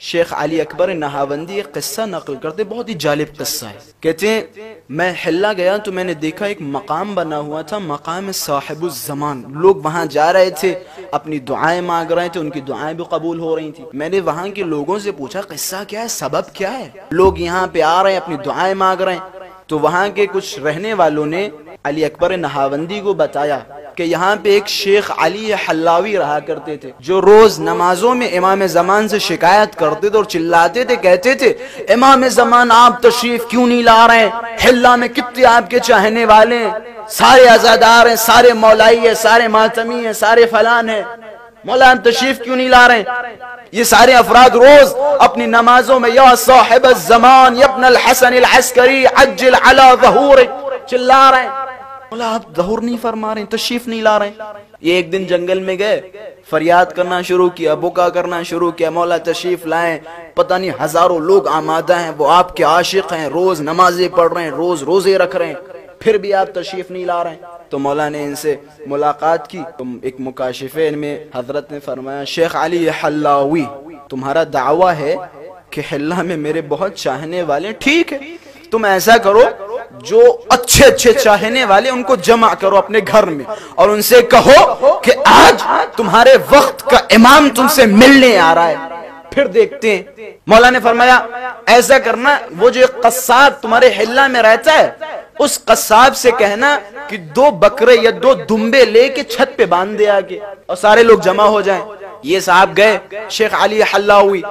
شیخ علی اکبر نہاوندی ایک قصہ نقل کرتے، بہت ہی جالب قصہ ہے۔ کہتے ہیں میں حلہ گیا تو میں نے دیکھا ایک مقام بنا ہوا تھا، مقام صاحب الزمان۔ لوگ وہاں جا رہے تھے، اپنی دعائیں مانگ رہے تھے، ان کی دعائیں بھی قبول ہو رہی تھیں۔ میں نے وہاں کے لوگوں سے پوچھا قصہ کیا ہے، سبب کیا ہے، لوگ یہاں پہ آ رہے ہیں اپنی دعائیں مانگ رہے ہیں۔ تو وہاں کے کچھ رہنے والوں نے علی اکبر نہاوندی کو بتایا کہ یہاں پہ ایک شیخ علی حلاوی رہا کرتے تھے، جو روز نمازوں میں امام زمان سے شکایت کرتے تھے اور چلاتے تھے، کہتے تھے امام زمان آپ تشریف کیوں نہیں لا رہے ہیں، حلہ میں کتنے آپ کے چاہنے والے ہیں، سارے عزادار ہیں، سارے مولائی ہیں، سارے ماتمی ہیں، سارے فلان ہیں، مولانا تشریف کیوں نہیں لا رہے ہیں۔ یہ سارے افراد روز اپنی نمازوں میں یا صاحب الزمان یا ابن الحسن العسکری عجل علی ظہورک چلا رہے ہیں، مولا آپ ظہور نہیں فرما رہے ہیں، تشریف نہیں لا رہے ہیں۔ یہ ایک دن جنگل میں گئے، فریاد کرنا شروع کیا، بکا کرنا شروع کیا، مولا تشریف لائیں، پتہ نہیں ہزاروں لوگ آمادہ ہیں، وہ آپ کے عاشق ہیں، روز نمازیں پڑھ رہے ہیں، روز روزے رکھ رہے ہیں، پھر بھی آپ تشریف نہیں لا رہے ہیں۔ تو مولا نے ان سے ملاقات کی، ایک مکاشفے میں حضرت نے فرمایا شیخ علی حلاوی تمہارا دعویٰ ہے کہ حلہ میں میرے بہت چاہنے والے، ٹھیک ہے تم ایسا کرو جو اچھے اچھے چاہنے والے ان کو جمع کرو اپنے گھر میں اور ان سے کہو کہ آج تمہارے وقت کا امام تم سے ملنے آ رہا ہے، پھر دیکھتے ہیں۔ مولا نے فرمایا ایسا کرنا، وہ جو ایک قصاب تمہارے حلہ میں رہتا ہے اس قصاب سے کہنا کہ 2 بکرے یا 2 دمبے لے کے چھت پہ باندھ دے آگے اور سارے لوگ جمع ہو جائیں۔ یہ صاحب گئے، شیخ علی حلاوی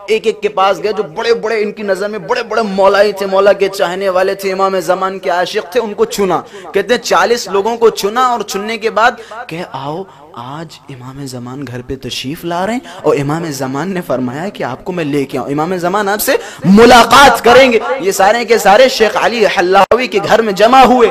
ایک ایک کے پاس گئے، جو بڑے بڑے ان کی نظر میں بڑے بڑے مولائی تھے، مولا کے چاہنے والے تھے، امام زمان کے عاشق تھے، ان کو چنا۔ کہتے ہیں 40 لوگوں کو چنا اور چننے کے بعد کہ آؤ آج امام زمان گھر پہ تشریف لا رہے ہیں اور امام زمان نے فرمایا کہ آپ کو میں لے کے آؤں، امام زمان آپ سے ملاقات کریں گے۔ یہ سارے کے سارے شیخ علی حلاوی کے گھر میں جمع ہوئے۔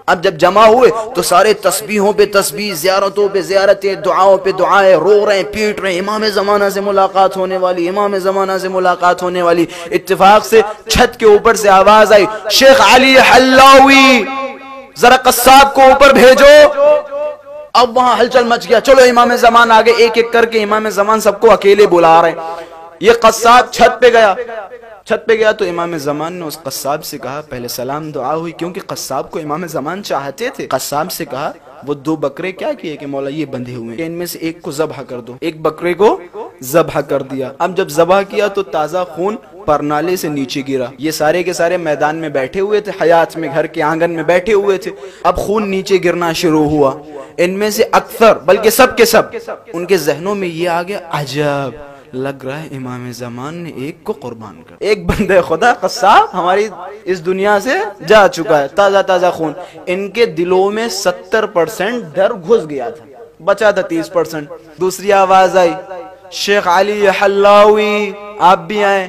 اب جب جمع ہوئے تو سارے تسبیحوں پہ تسبیح، زیارتوں پہ زیارتیں، دعاؤں پہ دعائیں، رو رہے ہیں، پیٹ رہے ہیں، امام زمانہ سے ملاقات ہونے والی، امام زمانہ سے ملاقات ہونے والی۔ اتفاق سے چھت کے اوپر سے آواز آئی شیخ علی حلاوی ذرا قصاب کو اوپر بھیجو۔ اب وہاں ہلچل مچ گیا، چلو امام زمان آگے، ایک ایک کر کے امام زمان سب کو اکیلے بلا رہے ہیں۔ یہ قصاب چھت پہ گیا، چھت پہ گیا تو امام زمان نے اس قصاب سے کہا، پہلے سلام دعا ہوئی کیونکہ قصاب کو امام زمان چاہتے تھے۔ قصاب سے کہا وہ 2 بکرے کیا کیے کہ مولا یہ بندھے ہوئے ہیں، ان میں سے ایک کو ذبح کر دو۔ ایک بکرے کو ذبح کر دیا۔ اب جب ذبح کیا تو تازہ خون پرنالے سے نیچے گرا۔ یہ سارے کے سارے میدان میں بیٹھے ہوئے تھے، حیات میں گھر کے آنگن میں بیٹھے ہوئے تھے۔ اب خون نیچے گرنا شروع ہوا۔ ان میں سے اکثر بلکہ سب کے سب ان کے ذہنوں میں یہ آ گیا عجب لگ رہا ہے امام زمان نے ایک کو قربان کر، ایک بندے خدا قصاب ہماری اس دنیا سے جا چکا ہے، تازہ تازہ خون۔ ان کے دلوں میں 70% ڈر گھس گیا تھا، بچا تھا 30%۔ دوسری آواز آئی شیخ علی حلاوی آپ بھی آئیں۔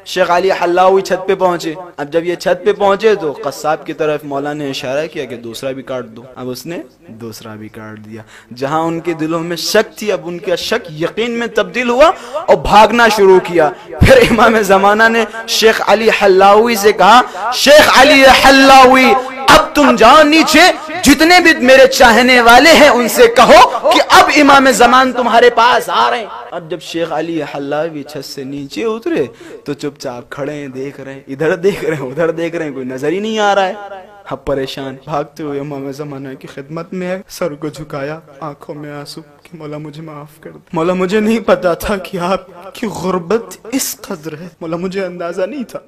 شیخ علی حلاوی چھت پہ پہنچے۔ اب جب یہ چھت پہ پہنچے تو قصاب کی طرف مولا نے اشارہ کیا کہ دوسرا بھی کاٹ دو۔ اب اس نے دوسرا بھی کاٹ دیا۔ جہاں ان کے دلوں میں شک تھی اب ان کا شک یقین میں تبدیل ہوا اور بھاگنا شروع کیا۔ پھر امام زمانہ نے شیخ علی حلاوی سے کہا شیخ علی حلاوی اب تم جاؤ نیچے، جتنے بھی میرے چاہنے والے ہیں ان سے کہو کہ اب امام زمان تمہارے پاس آ رہے ہیں۔ اب جب شیخ علی حلاوی چھت سے نیچے اترے تو چپ چاپ کھڑے ہیں، دیکھ رہے ہیں، ادھر دیکھ رہے ہیں، ادھر دیکھ رہے ہیں، کوئی نظر ہی نہیں آ رہا ہے۔ اب پریشان بھاگتے ہوئے امام زمانہ کی خدمت میں ہے، سر کو جھکایا، آنکھوں میں آنسو کہ مولا مجھے معاف کر دے، مولا مجھے نہیں پتا تھا کہ آپ کی غربت اس قدر ہے، مولا مجھے اندازہ نہیں تھا۔